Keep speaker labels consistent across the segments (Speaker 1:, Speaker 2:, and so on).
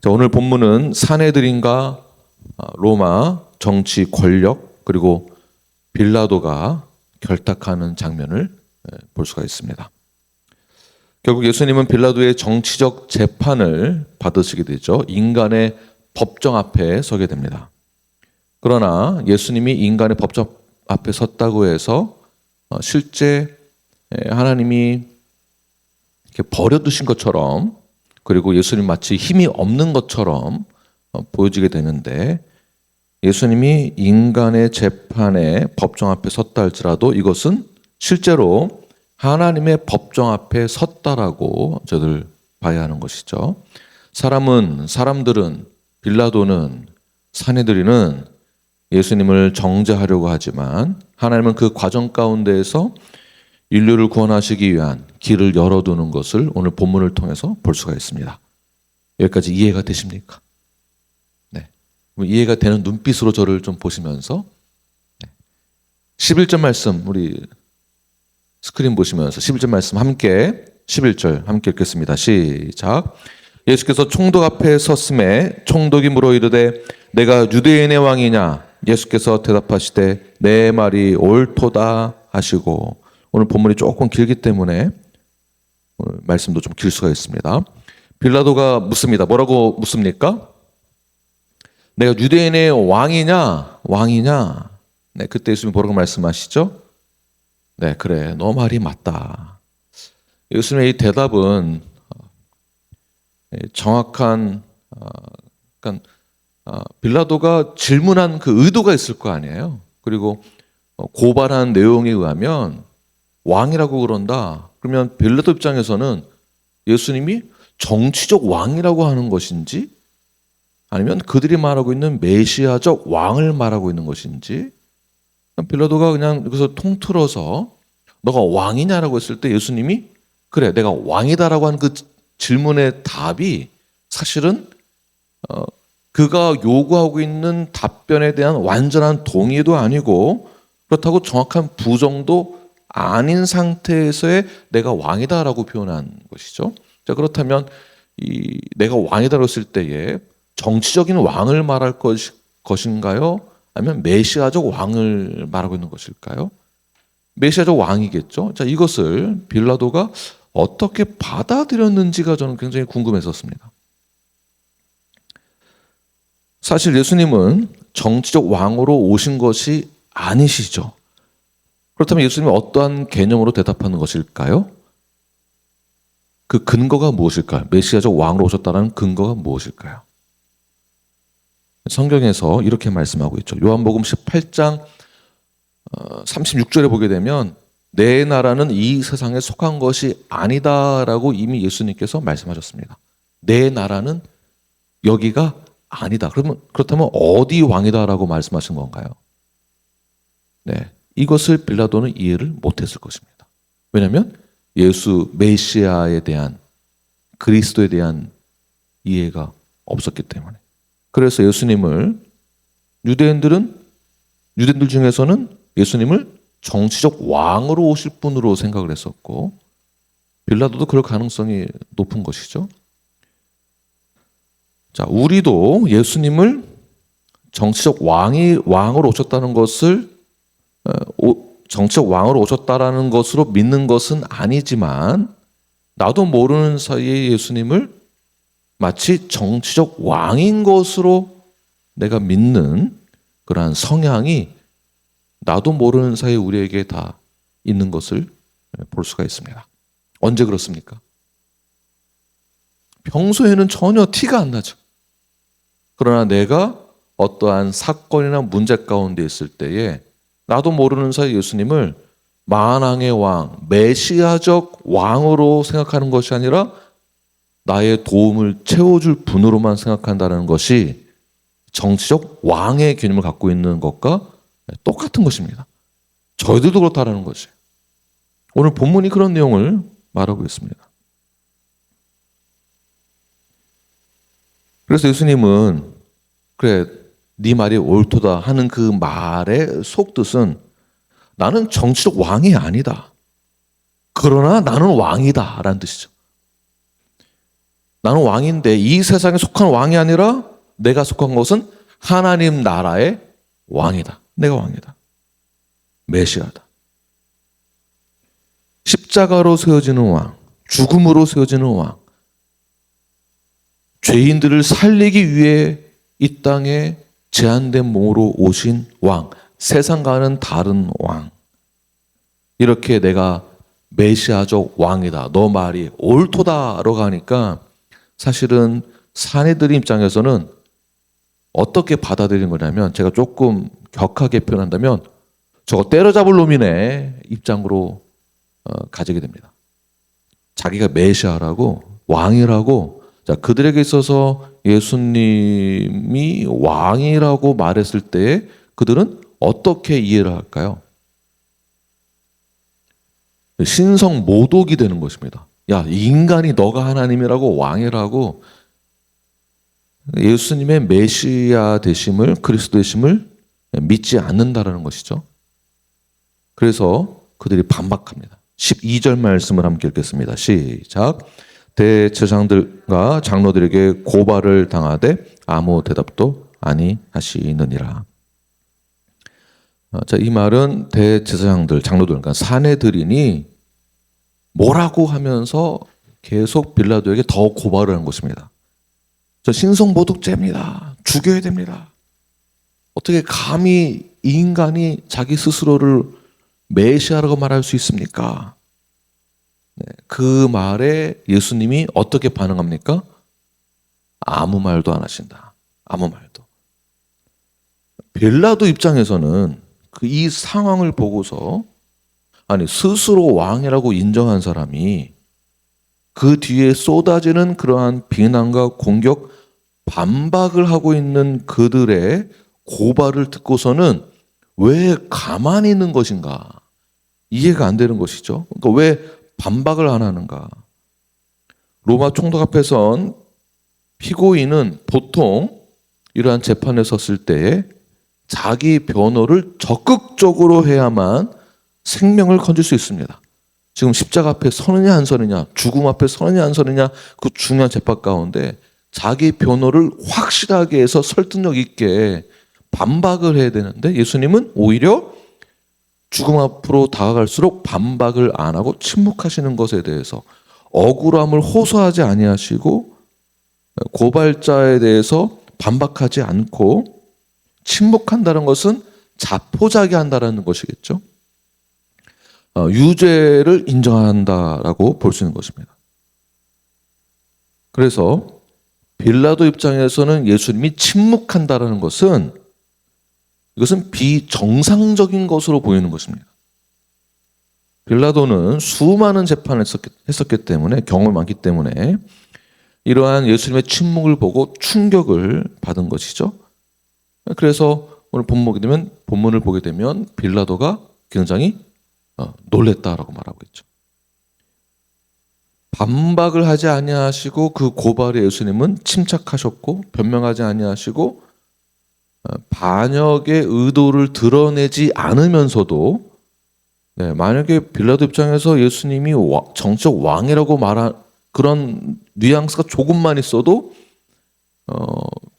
Speaker 1: 자, 오늘 본문은 산헤드린과 로마 정치 권력 그리고 빌라도가 결탁하는 장면을 볼 수가 있습니다. 결국 예수님은 빌라도의 정치적 재판을 받으시게 되죠. 인간의 법정 앞에 서게 됩니다. 그러나 예수님이 인간의 법정 앞에 섰다고 해서 실제 하나님이 이렇게 버려두신 것처럼, 그리고 예수님 마치 힘이 없는 것처럼 보여지게 되는데, 예수님이 인간의 재판에 법정 앞에 섰다 할지라도 이것은 실제로 하나님의 법정 앞에 섰다라고 저들 봐야 하는 것이죠. 사람들은, 빌라도는, 산헤드린은 예수님을 정죄하려고 하지만 하나님은 그 과정 가운데에서 인류를 구원하시기 위한 길을 열어두는 것을 오늘 본문을 통해서 볼 수가 있습니다. 여기까지 이해가 되십니까? 네. 이해가 되는 눈빛으로 저를 좀 보시면서 11절 말씀, 우리 스크린 보시면서 11절 말씀 함께, 11절 함께 읽겠습니다. 시작. 예수께서 총독 앞에 섰음에 총독이 물어 이르되 내가 유대인의 왕이냐? 예수께서 대답하시되 내 말이 옳도다 하시고, 오늘 본문이 조금 길기 때문에 오늘 말씀도 좀 길 수가 있습니다. 빌라도가 묻습니다. 뭐라고 묻습니까? 내가 유대인의 왕이냐? 네, 그때 예수님이 뭐라고 말씀하시죠? 네, 그래, 너 말이 맞다. 예수님의 이 대답은 정확한, 그러니까 빌라도가 질문한 그 의도가 있을 거 아니에요. 그리고 고발한 내용에 의하면 왕이라고 그런다. 그러면 빌라도 입장에서는 예수님이 정치적 왕이라고 하는 것인지, 아니면 그들이 말하고 있는 메시아적 왕을 말하고 있는 것인지, 빌라도가 그냥 여기서 통틀어서 너가 왕이냐라고 했을 때 예수님이 그래, 내가 왕이다라고 하는 그 질문의 답이 사실은 그가 요구하고 있는 답변에 대한 완전한 동의도 아니고, 그렇다고 정확한 부정도 아닌 상태에서의 내가 왕이다라고 표현한 것이죠. 자, 그렇다면 이 내가 왕이다라고 했을 때에 정치적인 왕을 말할 것인가요? 아니면 메시아적 왕을 말하고 있는 것일까요? 메시아적 왕이겠죠. 자, 이것을 빌라도가 어떻게 받아들였는지가 저는 굉장히 궁금했었습니다. 사실 예수님은 정치적 왕으로 오신 것이 아니시죠. 그렇다면 예수님이 어떠한 개념으로 대답하는 것일까요? 그 근거가 무엇일까요? 메시아적 왕으로 오셨다는 근거가 무엇일까요? 성경에서 이렇게 말씀하고 있죠. 요한복음 18장 36절에 보게 되면 내 나라는 이 세상에 속한 것이 아니다라고 이미 예수님께서 말씀하셨습니다. 내 나라는 여기가 아니다. 그렇다면 어디 왕이다라고 말씀하신 건가요? 네, 이것을 빌라도는 이해를 못했을 것입니다. 왜냐하면 예수 메시아에 대한, 그리스도에 대한 이해가 없었기 때문에. 그래서 유대인들 중에서는 예수님을 정치적 왕으로 오실 분으로 생각을 했었고, 빌라도도 그럴 가능성이 높은 것이죠. 자, 우리도 예수님을 정치적 왕으로 오셨다는 것을 정치적 왕으로 오셨다라는 것으로 믿는 것은 아니지만, 나도 모르는 사이에 예수님을 마치 정치적 왕인 것으로 내가 믿는 그러한 성향이 나도 모르는 사이에 우리에게 다 있는 것을 볼 수가 있습니다. 언제 그렇습니까? 평소에는 전혀 티가 안 나죠. 그러나 내가 어떠한 사건이나 문제 가운데 있을 때에 나도 모르는 사이에 예수님을 만왕의 왕, 메시아적 왕으로 생각하는 것이 아니라 나의 도움을 채워줄 분으로만 생각한다는 것이 정치적 왕의 개념을 갖고 있는 것과 똑같은 것입니다. 저희들도 그렇다라는 것이에요. 오늘 본문이 그런 내용을 말하고 있습니다. 그래서 예수님은 그래, 네 말이 옳도다 하는 그 말의 속뜻은 나는 정치적 왕이 아니다. 그러나 나는 왕이다 라는 뜻이죠. 나는 왕인데 이 세상에 속한 왕이 아니라 내가 속한 것은 하나님 나라의 왕이다. 내가 왕이다. 메시아다. 십자가로 세워지는 왕, 죽음으로 세워지는 왕, 죄인들을 살리기 위해 이 땅에 제한된 몸으로 오신 왕, 세상과는 다른 왕. 이렇게 내가 메시아적 왕이다. 너 말이 옳도다라고 하니까 사실은 사내들 입장에서는 어떻게 받아들이는 거냐면, 제가 조금 격하게 표현한다면 저거 때려잡을 놈이네 입장으로 가지게 됩니다. 자기가 메시아라고 왕이라고, 자, 그들에게 있어서 예수님이 왕이라고 말했을 때 그들은 어떻게 이해를 할까요? 신성 모독이 되는 것입니다. 야, 이 인간이 너가 하나님이라고 왕이라고, 예수님의 메시아 되심을, 그리스도 되심을 믿지 않는다라는 것이죠. 그래서 그들이 반박합니다. 12절 말씀을 함께 읽겠습니다. 시작. 대제사장들과 장로들에게 고발을 당하되 아무 대답도 아니하시느니라. 자, 이 말은 대제사장들, 장로들, 그러니까 사내들이니 뭐라고 하면서 계속 빌라도에게 더 고발을 한 것입니다. 저 신성모독죄입니다. 죽여야 됩니다. 어떻게 감히 이 인간이 자기 스스로를 메시아라고 말할 수 있습니까? 네, 그 말에 예수님이 어떻게 반응합니까? 아무 말도 안 하신다. 아무 말도. 빌라도 입장에서는 이 상황을 보고서, 아니, 스스로 왕이라고 인정한 사람이 그 뒤에 쏟아지는 그러한 비난과 공격, 반박을 하고 있는 그들의 고발을 듣고서는 왜 가만히 있는 것인가? 이해가 안 되는 것이죠. 그러니까 왜 반박을 안 하는가? 로마 총독 앞에선 피고인은 보통 이러한 재판에 섰을 때에 자기 변호를 적극적으로 해야만 생명을 건질 수 있습니다. 지금 십자가 앞에 서느냐 안 서느냐, 죽음 앞에 서느냐 안 서느냐, 그 중요한 재판 가운데 자기 변호를 확실하게 해서 설득력 있게 반박을 해야 되는데, 예수님은 오히려 죽음 앞으로 다가갈수록 반박을 안 하고 침묵하시는 것에 대해서 억울함을 호소하지 아니하시고, 고발자에 대해서 반박하지 않고 침묵한다는 것은 자포자기한다라는 것이겠죠. 유죄를 인정한다라고 볼 수 있는 것입니다. 그래서 빌라도 입장에서는 예수님이 침묵한다라는 것은, 이것은 비정상적인 것으로 보이는 것입니다. 빌라도는 수많은 재판을 했었기 때문에, 경험이 많기 때문에 이러한 예수님의 침묵을 보고 충격을 받은 것이죠. 그래서 오늘 본문을 보게 되면 빌라도가 굉장히 놀랬다라고 말하고 있죠. 반박을 하지 아니하시고 그 고발에 예수님은 침착하셨고, 변명하지 아니하시고 반역의 의도를 드러내지 않으면서도, 네, 만약에 빌라도 입장에서 예수님이 정적 왕이라고 말한 그런 뉘앙스가 조금만 있어도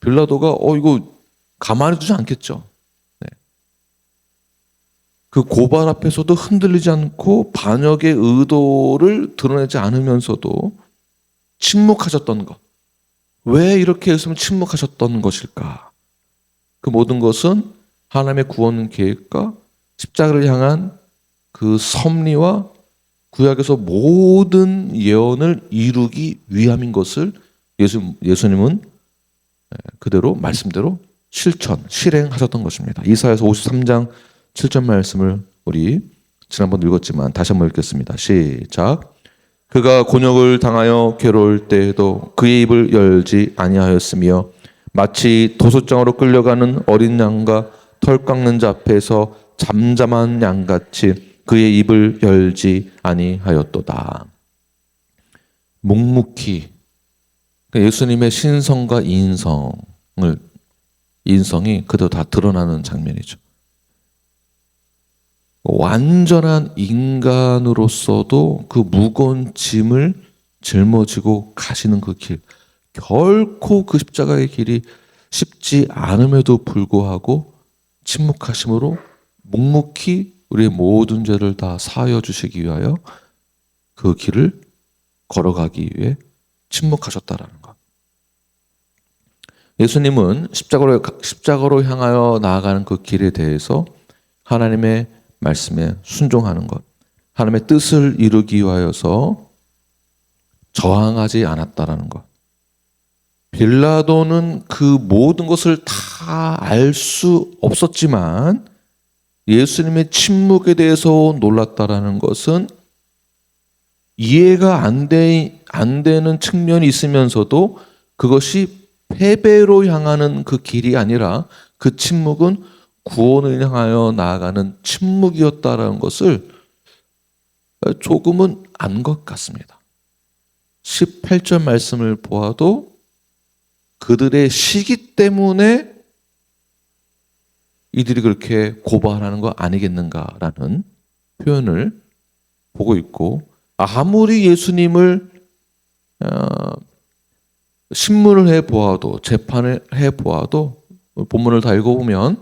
Speaker 1: 빌라도가 이거 가만히 두지 않겠죠. 네. 그 고발 앞에서도 흔들리지 않고 반역의 의도를 드러내지 않으면서도 침묵하셨던 것. 왜 이렇게 예수님은 침묵하셨던 것일까? 그 모든 것은 하나님의 구원 계획과 십자가를 향한 그 섭리와 구약에서 모든 예언을 이루기 위함인 것을 예수님은 그대로 말씀대로 실행하셨던 것입니다. 이사야서 53장 7절 말씀을 우리 지난번 읽었지만 다시 한번 읽겠습니다. 시작. 그가 곤욕을 당하여 괴로울 때에도 그의 입을 열지 아니하였으며 마치 도소장으로 끌려가는 어린 양과 털 깎는 자 앞에서 잠잠한 양같이 그의 입을 열지 아니하였도다. 묵묵히 예수님의 신성과 인성이 그대로 다 드러나는 장면이죠. 완전한 인간으로서도 그 무거운 짐을 짊어지고 가시는 그 길, 결코 그 십자가의 길이 쉽지 않음에도 불구하고 침묵하심으로 묵묵히 우리의 모든 죄를 다 사하여 주시기 위하여 그 길을 걸어가기 위해 침묵하셨다라는 것. 예수님은 십자가로 향하여 나아가는 그 길에 대해서 하나님의 말씀에 순종하는 것, 하나님의 뜻을 이루기 위하여서 저항하지 않았다라는 것. 빌라도는 그 모든 것을 다 알 수 없었지만 예수님의 침묵에 대해서 놀랐다라는 것은 이해가 안 되는 측면이 있으면서도 그것이 패배로 향하는 그 길이 아니라 그 침묵은 구원을 향하여 나아가는 침묵이었다라는 것을 조금은 안 것 같습니다. 18절 말씀을 보아도 그들의 시기 때문에 이들이 그렇게 고발하는 거 아니겠는가라는 표현을 보고 있고, 아무리 예수님을 신문을 해보아도, 재판을 해보아도, 본문을 다 읽어보면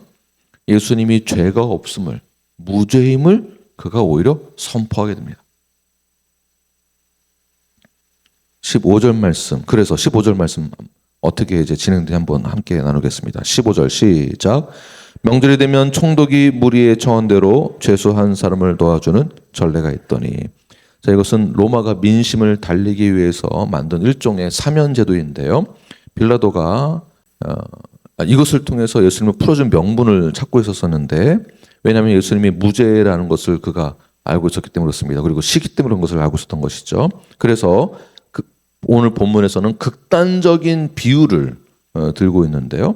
Speaker 1: 예수님이 죄가 없음을, 무죄임을 그가 오히려 선포하게 됩니다. 15절 말씀, 그래서 15절 말씀 어떻게 이제 진행되는지 한번 함께 나누겠습니다. 15절 시작. 명절이 되면 총독이 무리에 청한 대로 죄수한 사람을 도와주는 전례가 있더니. 자, 이것은 로마가 민심을 달리기 위해서 만든 일종의 사면제도인데요. 빌라도가 이것을 통해서 예수님을 풀어준 명분을 찾고 있었었는데, 왜냐하면 예수님이 무죄라는 것을 그가 알고 있었기 때문에 그렇습니다. 그리고 시기 때문에 그런 것을 알고 있었던 것이죠. 그래서 오늘 본문에서는 극단적인 비유를 들고 있는데요.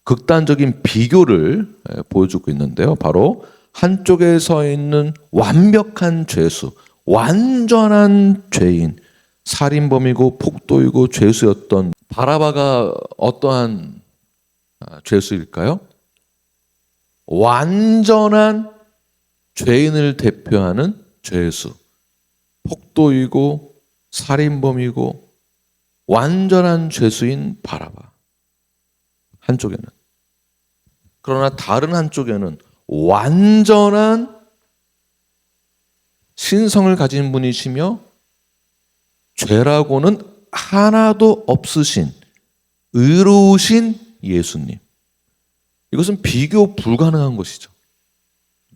Speaker 1: 극단적인 비교를 보여주고 있는데요. 바로 한쪽에 서 있는 완벽한 죄수, 완전한 죄인, 살인범이고 폭도이고 죄수였던 바라바가 어떠한 죄수일까요? 완전한 죄인을 대표하는 죄수, 폭도이고 살인범이고 완전한 죄수인 바라바 한쪽에는, 그러나 다른 한쪽에는 완전한 신성을 가진 분이시며 죄라고는 하나도 없으신 의로우신 예수님. 이것은 비교 불가능한 것이죠.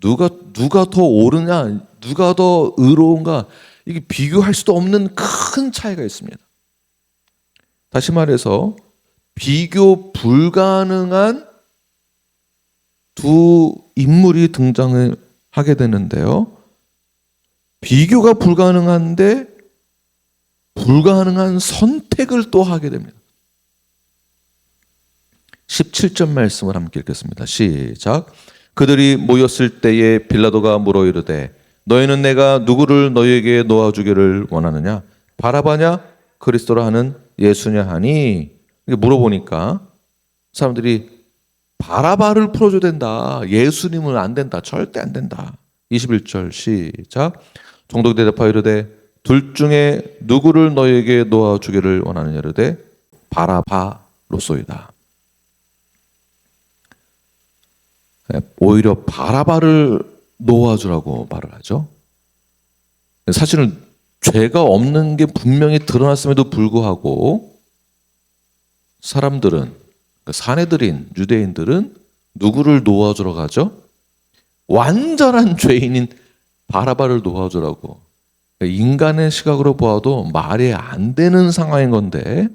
Speaker 1: 누가 더 옳으냐, 누가 더 의로운가, 이게 비교할 수도 없는 큰 차이가 있습니다. 다시 말해서 비교 불가능한 두 인물이 등장을 하게 되는데요. 비교가 불가능한데 불가능한 선택을 또 하게 됩니다. 17절 말씀을 함께 읽겠습니다. 시작. 그들이 모였을 때에 빌라도가 물어 이르되 너희는 내가 누구를 너희에게 놓아주기를 원하느냐? 바라바냐? 그리스도라 하는 예수냐 하니, 물어보니까 사람들이 바라바를 풀어줘야 된다, 예수님은 안 된다, 절대 안 된다. 21절 시작. 총독이 대답하여 이르되 둘 중에 누구를 너희에게 놓아주기를 원하느냐 이르되 바라바로소이다. 오히려 바라바를 놓아주라고 말을 하죠. 사실은 죄가 없는 게 분명히 드러났음에도 불구하고 사람들은, 사내들인 유대인들은 누구를 놓아주러 가죠? 완전한 죄인인 바라바를 놓아주라고. 인간의 시각으로 보아도 말이 안 되는 상황인 건데,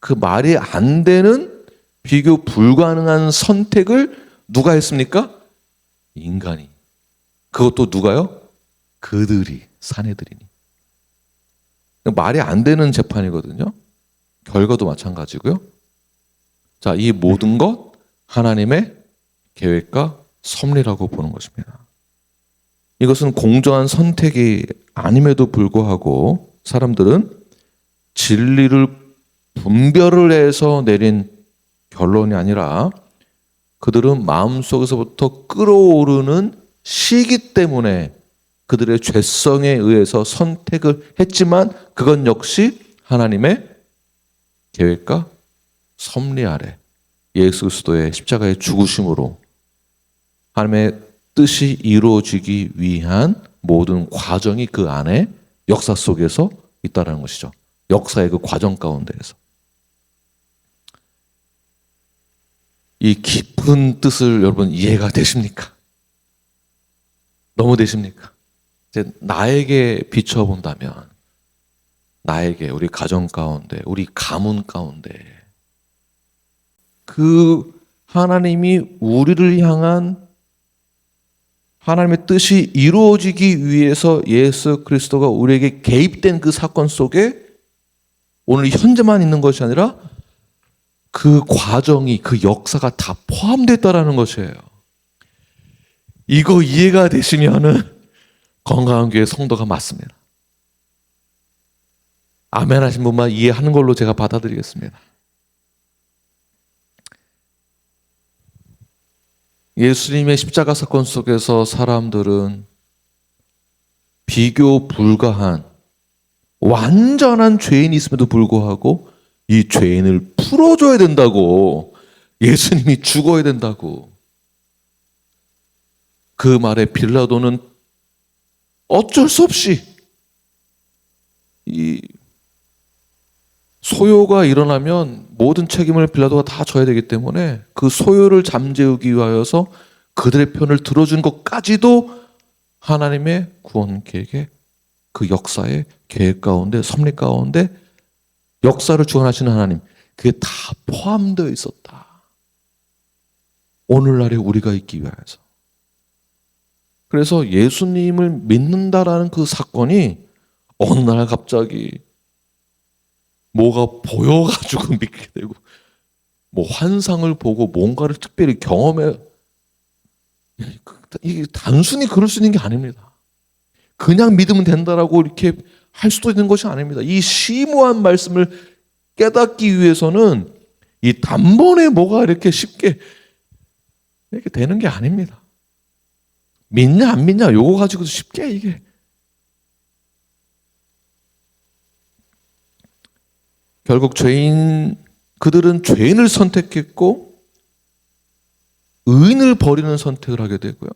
Speaker 1: 그 말이 안 되는 비교 불가능한 선택을 누가 했습니까? 인간이. 그것도 누가요? 그들이, 사내들이니. 말이 안 되는 재판이거든요. 결과도 마찬가지고요. 자, 이 모든 것 하나님의 계획과 섭리라고 보는 것입니다. 이것은 공정한 선택이 아님에도 불구하고 사람들은 진리를 분별을 해서 내린 결론이 아니라 그들은 마음속에서부터 끓어오르는 시기 때문에 그들의 죄성에 의해서 선택을 했지만 그건 역시 하나님의 계획과 섭리 아래 예수 그리스도의 십자가의 죽으심으로 하나님의 뜻이 이루어지기 위한 모든 과정이 그 안에 역사 속에서 있다는 것이죠. 역사의 그 과정 가운데에서. 이 깊은 뜻을 여러분 이해가 되십니까? 너무 되십니까? 이제 나에게 비춰본다면, 나에게, 우리 가정 가운데, 우리 가문 가운데, 그 하나님이 우리를 향한 하나님의 뜻이 이루어지기 위해서 예수 그리스도가 우리에게 개입된 그 사건 속에 오늘 현재만 있는 것이 아니라 그 과정이, 그 역사가 다 포함됐다라는 것이에요. 이거 이해가 되시면은 건강한 교회 성도가 맞습니다. 아멘 하신 분만 이해하는 걸로 제가 받아들이겠습니다. 예수님의 십자가 사건 속에서 사람들은 비교 불가한 완전한 죄인이 있음에도 불구하고 이 죄인을 풀어줘야 된다고, 예수님이 죽어야 된다고. 그 말에 빌라도는 어쩔 수 없이 이 소요가 일어나면 모든 책임을 빌라도가 다 져야 되기 때문에 그 소요를 잠재우기 위하여서 그들의 편을 들어준 것까지도 하나님의 구원 계획의 그 역사의 계획 가운데, 섭리 가운데 역사를 주관하시는 하나님, 그게 다 포함되어 있었다. 오늘날에 우리가 있기 위하여서. 그래서 예수님을 믿는다라는 그 사건이 어느 날 갑자기 뭐가 보여가지고 믿게 되고, 뭐 환상을 보고 뭔가를 특별히 경험해, 이게 단순히 그럴 수 있는 게 아닙니다. 그냥 믿으면 된다라고 이렇게 할 수도 있는 것이 아닙니다. 이 심오한 말씀을 깨닫기 위해서는 이 단번에 뭐가 이렇게 쉽게 이렇게 되는 게 아닙니다. 믿냐 안 믿냐 요거 가지고도 쉽게 이게. 결국 그들은 죄인을 선택했고 의인을 버리는 선택을 하게 되고요.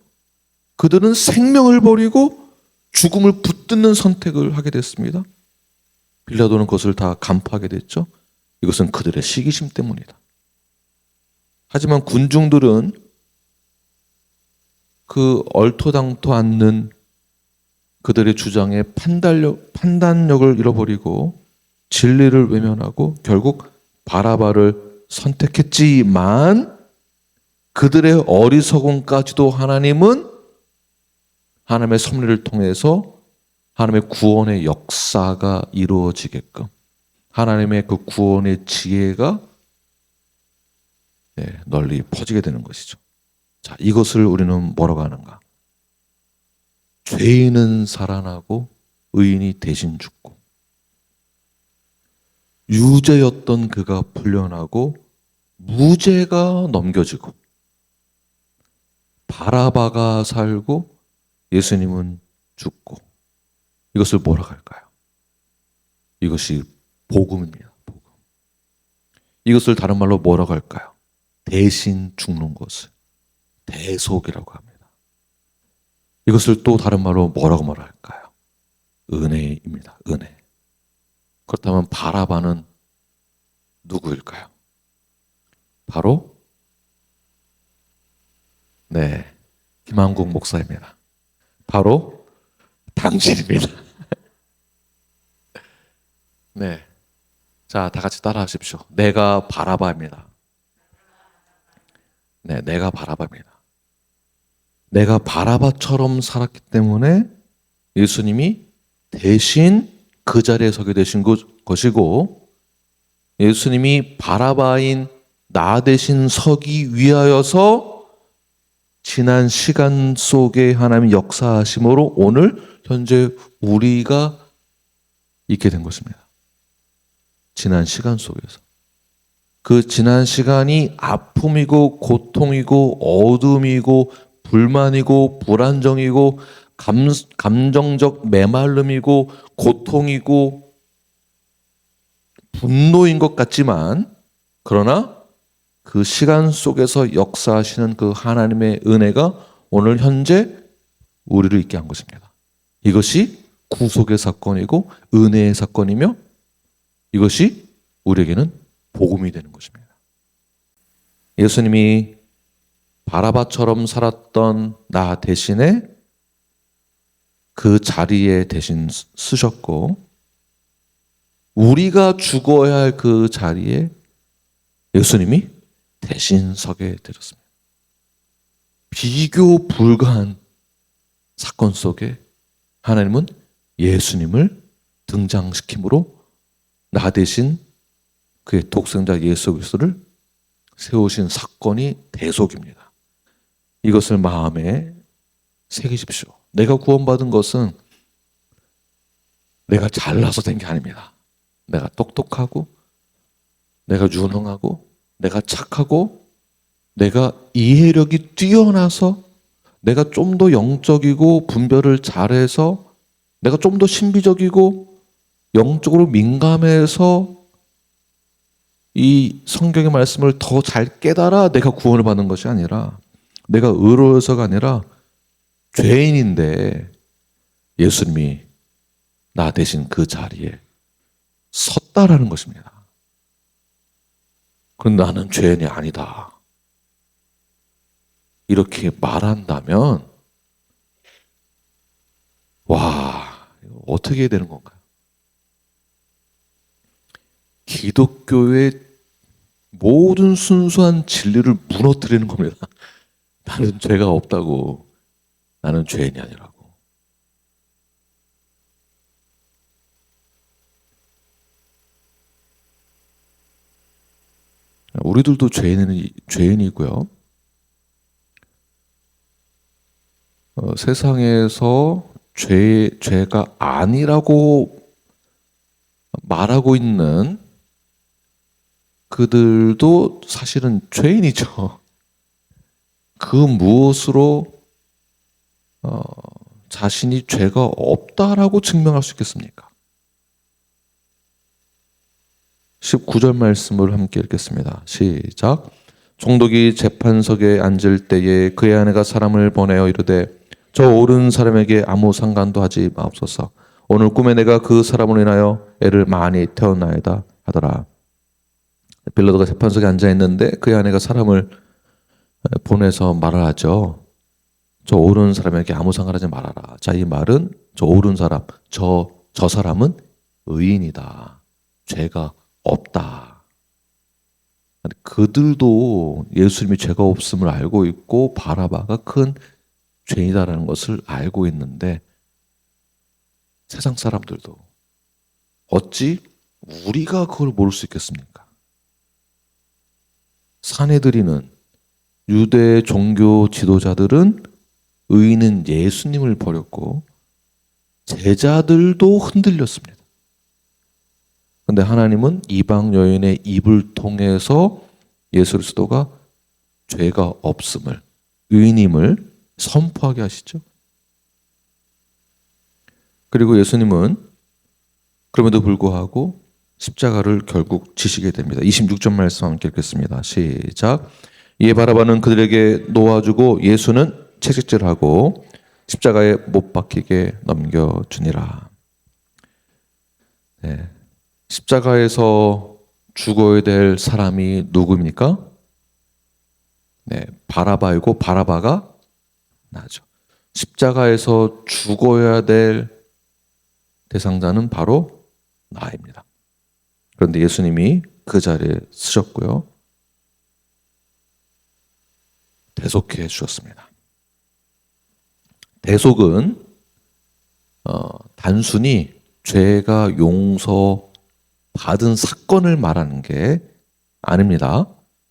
Speaker 1: 그들은 생명을 버리고 죽음을 붙드는 선택을 하게 됐습니다. 빌라도는 그것을 다 간파하게 됐죠. 이것은 그들의 시기심 때문이다. 하지만 군중들은 그 얼토당토 않는 그들의 주장에 판단력을 잃어버리고 진리를 외면하고 결국 바라바를 선택했지만 그들의 어리석음까지도 하나님은 하나님의 섭리를 통해서 하나님의 구원의 역사가 이루어지게끔 하나님의 그 구원의 지혜가 널리 퍼지게 되는 것이죠. 자, 이것을 우리는 뭐라고 하는가? 죄인은 살아나고 의인이 대신 죽고 유죄였던 그가 풀려나고 무죄가 넘겨지고 바라바가 살고 예수님은 죽고, 이것을 뭐라고 할까요? 이것이 복음입니다. 복음. 이것을 다른 말로 뭐라고 할까요? 대신 죽는 것을 대속이라고 합니다. 이것을 또 다른 말로 뭐라고 말할까요? 은혜입니다. 은혜. 그렇다면 바라바는 누구일까요? 바로 김한국 목사입니다. 바로 당신입니다. 네. 자, 다 같이 따라 하십시오. 내가 바라바입니다. 네, 내가 바라바입니다. 내가 바라바처럼 살았기 때문에 예수님이 대신 그 자리에 서게 되신 것이고, 예수님이 바라바인 나 대신 서기 위하여서 지난 시간 속에 하나님의 역사하심으로 오늘 현재 우리가 있게 된 것입니다. 지난 시간 속에서. 그 지난 시간이 아픔이고 고통이고 어둠이고 불만이고 불안정이고 감정적 메마름이고 고통이고 분노인 것 같지만, 그러나 그 시간 속에서 역사하시는 그 하나님의 은혜가 오늘 현재 우리를 있게 한 것입니다. 이것이 구속의 사건이고 은혜의 사건이며, 이것이 우리에게는 복음이 되는 것입니다. 예수님이 바라바처럼 살았던 나 대신에 그 자리에 대신 쓰셨고, 우리가 죽어야 할 그 자리에 예수님이 대신 서게 되셨습니다. 비교 불가한 사건 속에 하나님은 예수님을 등장시킴으로 나 대신 그의 독생자 예수 그리스도를 세우신 사건이 대속입니다. 이것을 마음에 새기십시오. 내가 구원받은 것은 내가 잘나서 된 게 아닙니다. 내가 똑똑하고, 내가 유능하고, 내가 착하고, 내가 이해력이 뛰어나서, 내가 좀 더 영적이고 분별을 잘해서, 내가 좀 더 신비적이고 영적으로 민감해서 이 성경의 말씀을 더 잘 깨달아 내가 구원을 받는 것이 아니라, 내가 의로워서가 아니라 죄인인데 예수님이 나 대신 그 자리에 섰다라는 것입니다. 그런데 나는 죄인이 아니다, 이렇게 말한다면, 와, 이거 어떻게 해야 되는 건가요? 기독교의 모든 순수한 진리를 무너뜨리는 겁니다. 나는 죄가 없다고, 나는 죄인이 아니라고. 우리들도 죄인이고요. 세상에서 죄가 아니라고 말하고 있는 그들도 사실은 죄인이죠. 그 무엇으로 자신이 죄가 없다라고 증명할 수 있겠습니까? 19절 말씀을 함께 읽겠습니다. 시작. 총독이 재판석에 앉을 때에 그의 아내가 사람을 보내어 이르되 저 옳은 사람에게 아무 상관도 하지 마옵소서. 오늘 꿈에 내가 그 사람으로 인하여 애를 많이 태어나이다 하더라. 빌라도가 재판석에 앉아 있는데 그의 아내가 사람을 보내서 말을 하죠. 저 옳은 사람에게 아무 상관하지 말아라. 자, 이 말은 저 옳은 사람, 저 사람은 의인이다, 죄가 없다. 그들도 예수님이 죄가 없음을 알고 있고 바라바가 큰 죄이다라는 것을 알고 있는데, 세상 사람들도 어찌 우리가 그걸 모를 수 있겠습니까? 사내들이는, 유대 종교 지도자들은 의인은 예수님을 버렸고 제자들도 흔들렸습니다. 그런데 하나님은 이방 여인의 입을 통해서 예수 그리스도가 죄가 없음을, 의인임을 선포하게 하시죠. 그리고 예수님은 그럼에도 불구하고 십자가를 결국 지시게 됩니다. 26절 말씀 함께 읽겠습니다. 시작. 이에 바라바는 그들에게 놓아주고 예수는 채찍질하고 십자가에 못 박히게 넘겨주니라. 네. 십자가에서 죽어야 될 사람이 누구입니까? 네, 바라바이고 바라바가 나죠. 십자가에서 죽어야 될 대상자는 바로 나입니다. 그런데 예수님이 그 자리에 쓰셨고요, 대속해 주셨습니다. 대속은 단순히 죄가 용서받은 사건을 말하는 게 아닙니다.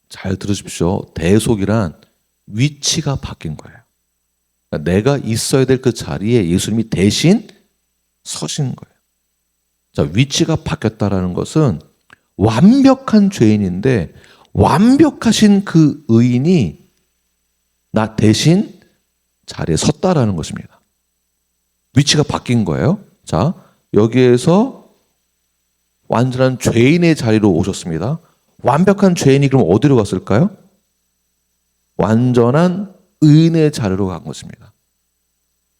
Speaker 1: 잘 들으십시오. 대속이란 위치가 바뀐 거예요. 그러니까 내가 있어야 될 그 자리에 예수님이 대신 서신 거예요. 자, 위치가 바뀌었다라는 것은 완벽한 죄인인데 완벽하신 그 의인이 나 대신 자리에 섰다라는 것입니다. 위치가 바뀐 거예요. 자, 여기에서 완전한 죄인의 자리로 오셨습니다. 완벽한 죄인이 그럼 어디로 갔을까요? 완전한 의인의 자리로 간 것입니다.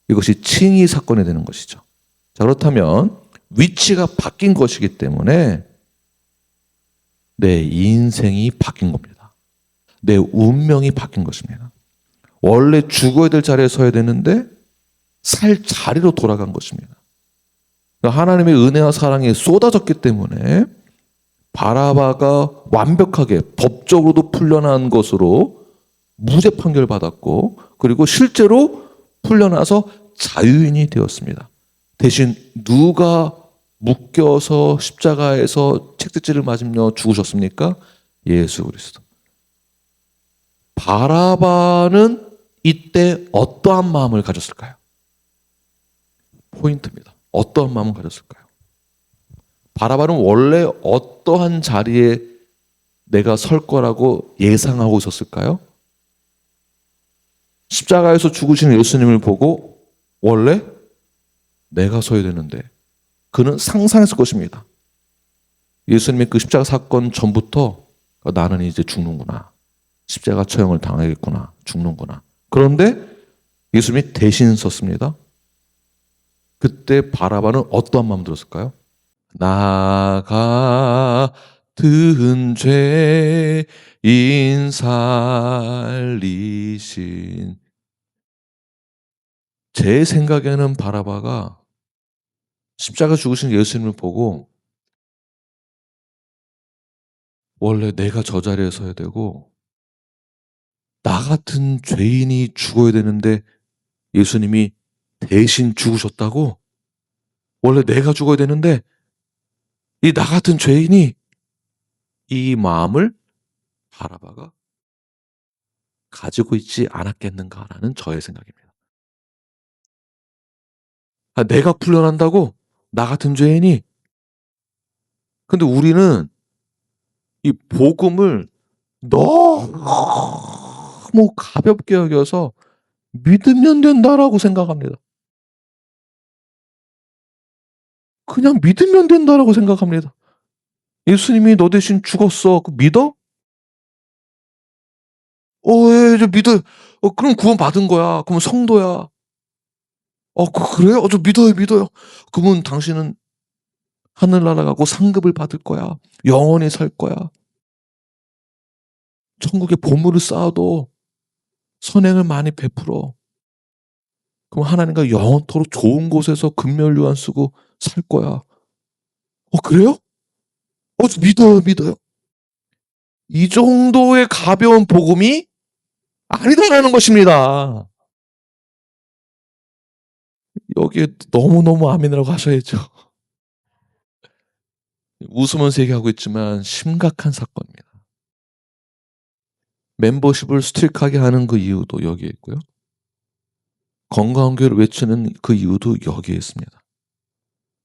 Speaker 1: 이것이 칭의 사건이 되는 것이죠. 자, 그렇다면 위치가 바뀐 것이기 때문에 내 인생이 바뀐 겁니다. 내 운명이 바뀐 것입니다. 원래 죽어야 될 자리에 서야 되는데 살 자리로 돌아간 것입니다. 하나님의 은혜와 사랑이 쏟아졌기 때문에 바라바가 완벽하게 법적으로도 풀려난 것으로 무죄 판결 받았고, 그리고 실제로 풀려나서 자유인이 되었습니다. 대신 누가 묶여서 십자가에서 채찍질을 맞으며 죽으셨습니까? 예수 그리스도. 바라바는 이때 어떠한 마음을 가졌을까요? 포인트입니다. 어떠한 마음을 가졌을까요? 바라바는 원래 어떠한 자리에 내가 설 거라고 예상하고 있었을까요? 십자가에서 죽으시는 예수님을 보고 원래 내가 서야 되는데 그는 상상했을 것입니다. 예수님의 그 십자가 사건 전부터 나는 이제 죽는구나. 십자가 처형을 당하겠구나. 죽는구나. 그런데 예수님이 대신 섰습니다. 그때 바라바는 어떠한 마음 들었을까요? 나 같은 죄인 살리신. 제 생각에는 바라바가 십자가 죽으신 예수님을 보고 원래 내가 저 자리에 서야 되고 나 같은 죄인이 죽어야 되는데 예수님이 대신 죽으셨다고? 원래 내가 죽어야 되는데 이 나 같은 죄인이, 이 마음을 바라바가 가지고 있지 않았겠는가라는 저의 생각입니다. 내가 풀려난다고? 나 같은 죄인이? 근데 우리는 이 복음을 너무 가볍게 여겨서 믿으면 된다라고 생각합니다. 그냥 믿으면 된다라고 생각합니다. 예수님이 너 대신 죽었어. 그 믿어? 예, 저 믿어요. 그럼 구원 받은 거야. 그러면 성도야. 그래요? 저 믿어요, 믿어요. 그러면 당신은 하늘나라 가고 상급을 받을 거야. 영원히 살 거야. 천국에 보물을 쌓아도 선행을 많이 베풀어. 그럼 하나님과 영원토록 좋은 곳에서 금멸 유한 쓰고 살 거야. 그래요? 저 믿어요, 믿어요. 이 정도의 가벼운 복음이 아니다라는 것입니다. 여기에 너무너무 아멘이라고 하셔야죠. 웃으면서 얘기하고 있지만 심각한 사건입니다. 멤버십을 스틱하게 하는 그 이유도 여기에 있고요. 건강한 교회를 외치는 그 이유도 여기에 있습니다.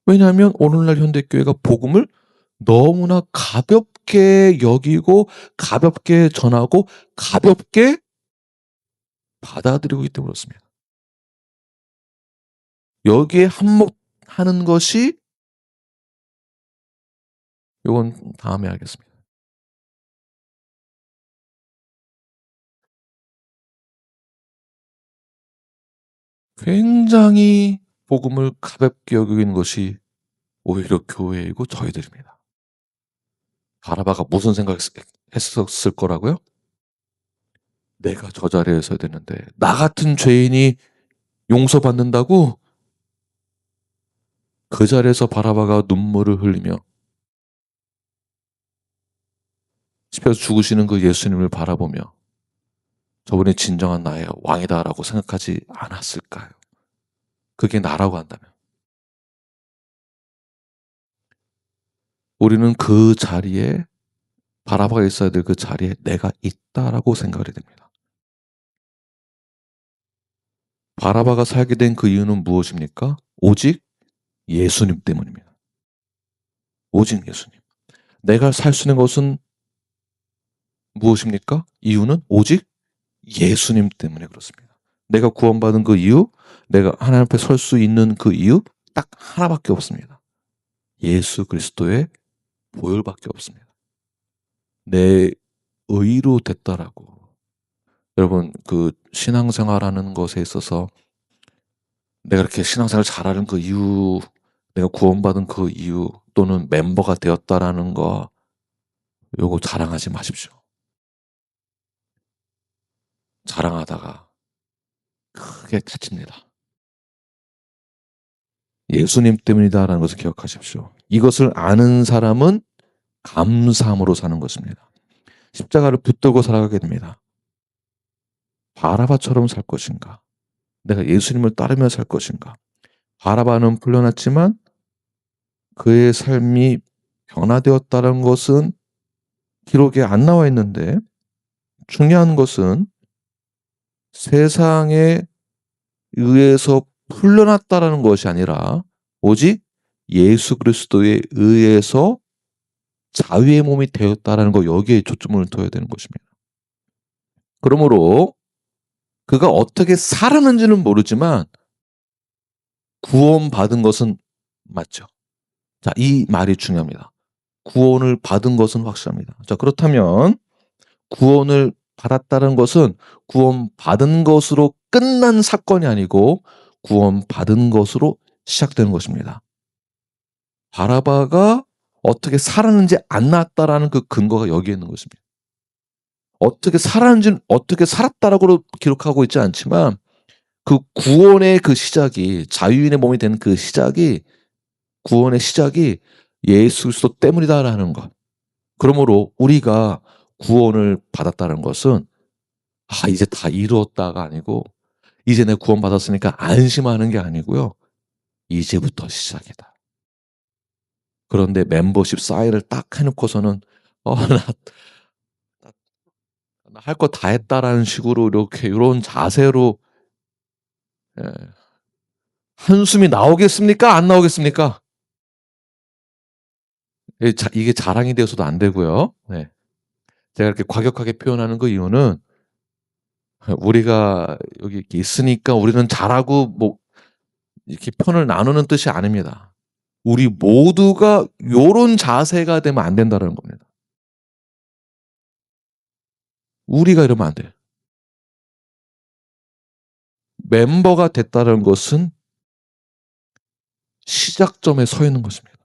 Speaker 1: 왜냐하면 오늘날 현대교회가 복음을 너무나 가볍게 여기고 가볍게 전하고 가볍게 받아들이고 있기 때문에 그렇습니다. 여기에 한몫하는 것이, 이건 다음에 하겠습니다. 굉장히 복음을 가볍게 여기는 것이 오히려 교회이고 저희들입니다. 바라바가 무슨 생각했었을 거라고요? 내가 저 자리에 서야 되는데 나 같은 죄인이 용서받는다고? 그 자리에서 바라바가 눈물을 흘리며 십자가에서 죽으시는 그 예수님을 바라보며 저분이 진정한 나의 왕이다라고 생각하지 않았을까요? 그게 나라고 한다면. 우리는 그 자리에, 바라바가 있어야 될 그 자리에 내가 있다라고 생각이 됩니다. 바라바가 살게 된 그 이유는 무엇입니까? 오직 예수님 때문입니다. 오직 예수님. 내가 살 수 있는 것은 무엇입니까? 이유는 오직 예수님 때문에 그렇습니다. 내가 구원받은 그 이유, 내가 하나님 앞에 설 수 있는 그 이유 딱 하나밖에 없습니다. 예수 그리스도의 보혈밖에 없습니다. 내 의로 됐다라고. 여러분, 그 신앙생활하는 것에 있어서 내가 이렇게 신앙생활 잘하는 그 이유, 내가 구원받은 그 이유 또는 멤버가 되었다라는 거, 요거 자랑하지 마십시오. 자랑하다가 크게 다칩니다. 예수님 때문이다라는 것을 기억하십시오. 이것을 아는 사람은 감사함으로 사는 것입니다. 십자가를 붙들고 살아가게 됩니다. 바라바처럼 살 것인가? 내가 예수님을 따르며 살 것인가? 바라바는 풀려났지만 그의 삶이 변화되었다는 것은 기록에 안 나와 있는데, 중요한 것은 세상에 의해서 풀려났다라는 것이 아니라 오직 예수 그리스도에 의해서 자유의 몸이 되었다라는 거, 여기에 초점을 둬야 되는 것입니다. 그러므로 그가 어떻게 살았는지는 모르지만 구원받은 것은 맞죠. 자, 이 말이 중요합니다. 구원을 받은 것은 확실합니다. 자, 그렇다면 구원을 받았다는 것은 구원받은 것으로 끝난 사건이 아니고 구원받은 것으로 시작되는 것입니다. 바라바가 어떻게 살았는지 안 나왔다라는 그 근거가 여기에 있는 것입니다. 어떻게 살았는지는, 어떻게 살았다라고 기록하고 있지 않지만 그 구원의 그 시작이, 자유인의 몸이 된 그 시작이, 구원의 시작이 예수 그리스도 때문이다라는 것. 그러므로 우리가 구원을 받았다는 것은 이제 다 이루었다가 아니고, 이제 내 구원 받았으니까 안심하는 게 아니고요. 이제부터 시작이다. 그런데 멤버십 사인을 딱 해놓고서는 나 할 거 다 했다라는 식으로 이렇게 이런 자세로, 예, 한숨이 나오겠습니까? 안 나오겠습니까? 이게 자랑이 되어서도 안 되고요. 네. 제가 이렇게 과격하게 표현하는 그 이유는 우리가 여기 이렇게 있으니까 우리는 잘하고 뭐 이렇게 편을 나누는 뜻이 아닙니다. 우리 모두가 요런 자세가 되면 안 된다는 겁니다. 우리가 이러면 안 돼요. 멤버가 됐다는 것은 시작점에 서 있는 것입니다.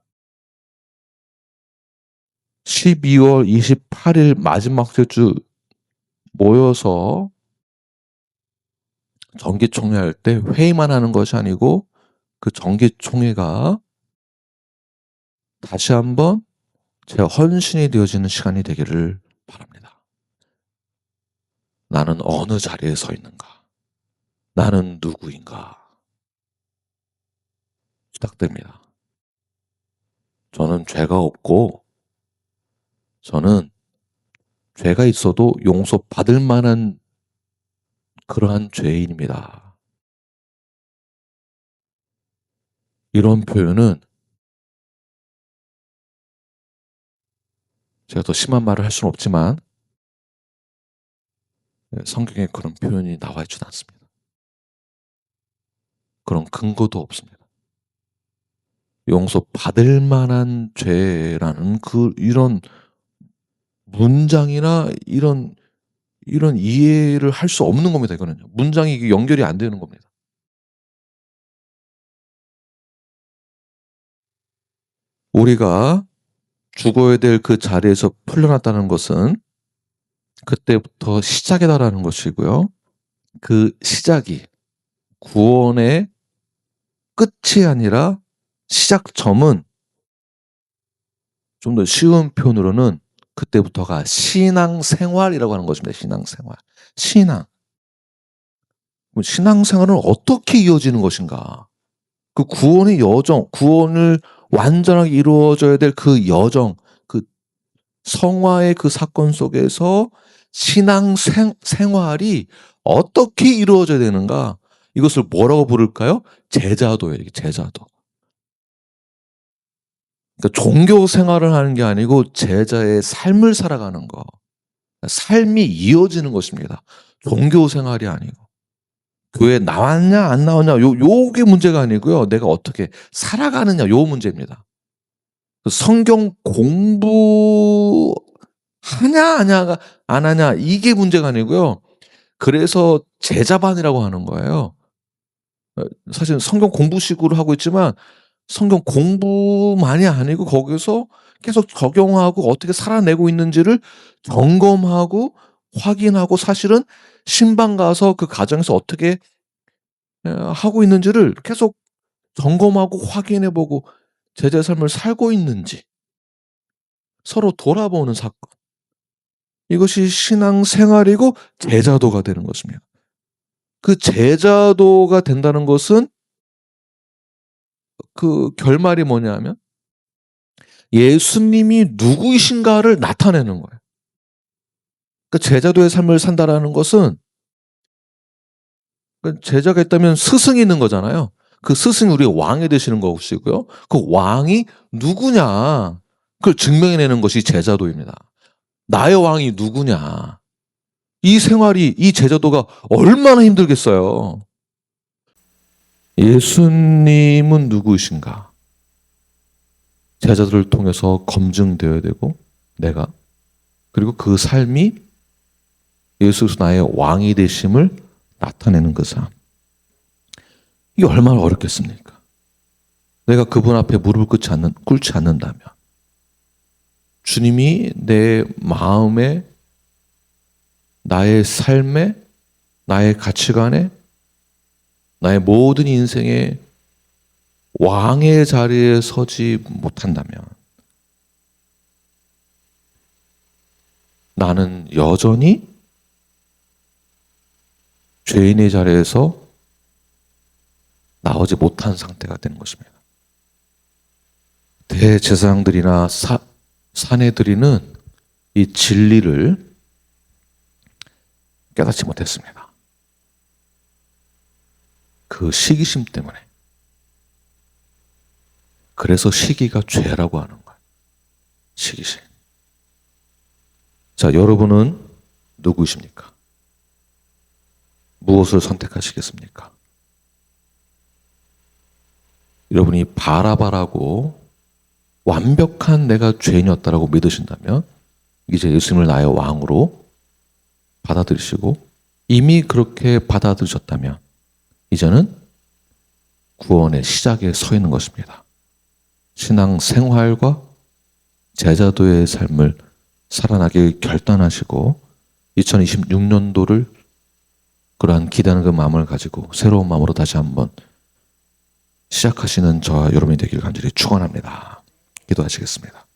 Speaker 1: 12월 28일 마지막 주 모여서 정기총회 할 때 회의만 하는 것이 아니고 그 정기총회가 다시 한번 제 헌신이 되어지는 시간이 되기를 바랍니다. 나는 어느 자리에 서 있는가? 나는 누구인가? 부탁드립니다. 저는 죄가 없고, 저는 죄가 있어도 용서받을 만한 그러한 죄인입니다. 이런 표현은 제가 더 심한 말을 할 수는 없지만 성경에 그런 표현이 나와 있지는 않습니다. 그런 근거도 없습니다. 용서받을 만한 죄라는 이런 문장이나 이런 이해를 할 수 없는 겁니다. 이거는요. 문장이 이게 연결이 안 되는 겁니다. 우리가 죽어야 될 그 자리에서 풀려났다는 것은 그때부터 시작이다라는 것이고요. 그 시작이 구원의 끝이 아니라 시작점은, 좀 더 쉬운 표현으로는 그때부터가 신앙생활이라고 하는 것입니다. 신앙생활. 신앙생활은 어떻게 이어지는 것인가? 그 구원의 여정, 구원을 완전하게 이루어져야 될 그 여정, 그 성화의 그 사건 속에서 신앙생활이 어떻게 이루어져야 되는가? 이것을 뭐라고 부를까요? 제자도예요. 제자도. 그러니까 종교 생활을 하는 게 아니고 제자의 삶을 살아가는 거. 삶이 이어지는 것입니다. 종교 생활이 아니고. 교회 나왔냐 안 나왔냐 요게 문제가 아니고요. 내가 어떻게 살아가느냐 요 문제입니다. 성경 공부 하냐 안 하냐 이게 문제가 아니고요. 그래서 제자반이라고 하는 거예요. 사실 성경 공부식으로 하고 있지만 성경 공부만이 아니고 거기서 계속 적용하고 어떻게 살아내고 있는지를 점검하고 확인하고 사실은 신방 가서 그 가정에서 어떻게 하고 있는지를 계속 점검하고 확인해 보고 제자의 삶을 살고 있는지 서로 돌아보는 사건. 이것이 신앙생활이고 제자도가 되는 것입니다. 그 제자도가 된다는 것은 그 결말이 뭐냐면 예수님이 누구이신가를 나타내는 거예요. 그 제자도의 삶을 산다라는 것은 제자가 있다면 스승이 있는 거잖아요. 그 스승이 우리의 왕이 되시는 것이고요. 그 왕이 누구냐 그걸 증명해내는 것이 제자도입니다. 나의 왕이 누구냐. 이 생활이 이 제자도가 얼마나 힘들겠어요. 예수님은 누구이신가? 제자들을 통해서 검증되어야 되고 내가 그리고 그 삶이 예수께서 나의 왕이 되심을 나타내는 그 삶. 이게 얼마나 어렵겠습니까? 내가 그분 앞에 무릎을 꿇지 않는다면 주님이 내 마음에 나의 삶에 나의 가치관에 나의 모든 인생에 왕의 자리에 서지 못한다면 나는 여전히 죄인의 자리에서 나오지 못한 상태가 되는 것입니다. 대제사장들이나 사내들이는 이 진리를 깨닫지 못했습니다. 그 시기심 때문에. 그래서 시기가 죄라고 하는 거예요. 시기심. 자, 여러분은 누구이십니까? 무엇을 선택하시겠습니까? 여러분이 바라바라고 완벽한 내가 죄인이었다라고 믿으신다면 이제 예수님을 나의 왕으로 받아들이시고 이미 그렇게 받아들이셨다면 이제는 구원의 시작에 서 있는 것입니다. 신앙 생활과 제자도의 삶을 살아나길 결단하시고 2026년도를 그러한 기대하는 그 마음을 가지고 새로운 마음으로 다시 한번 시작하시는 저와 여러분이 되길 간절히 축원합니다. 기도하시겠습니다.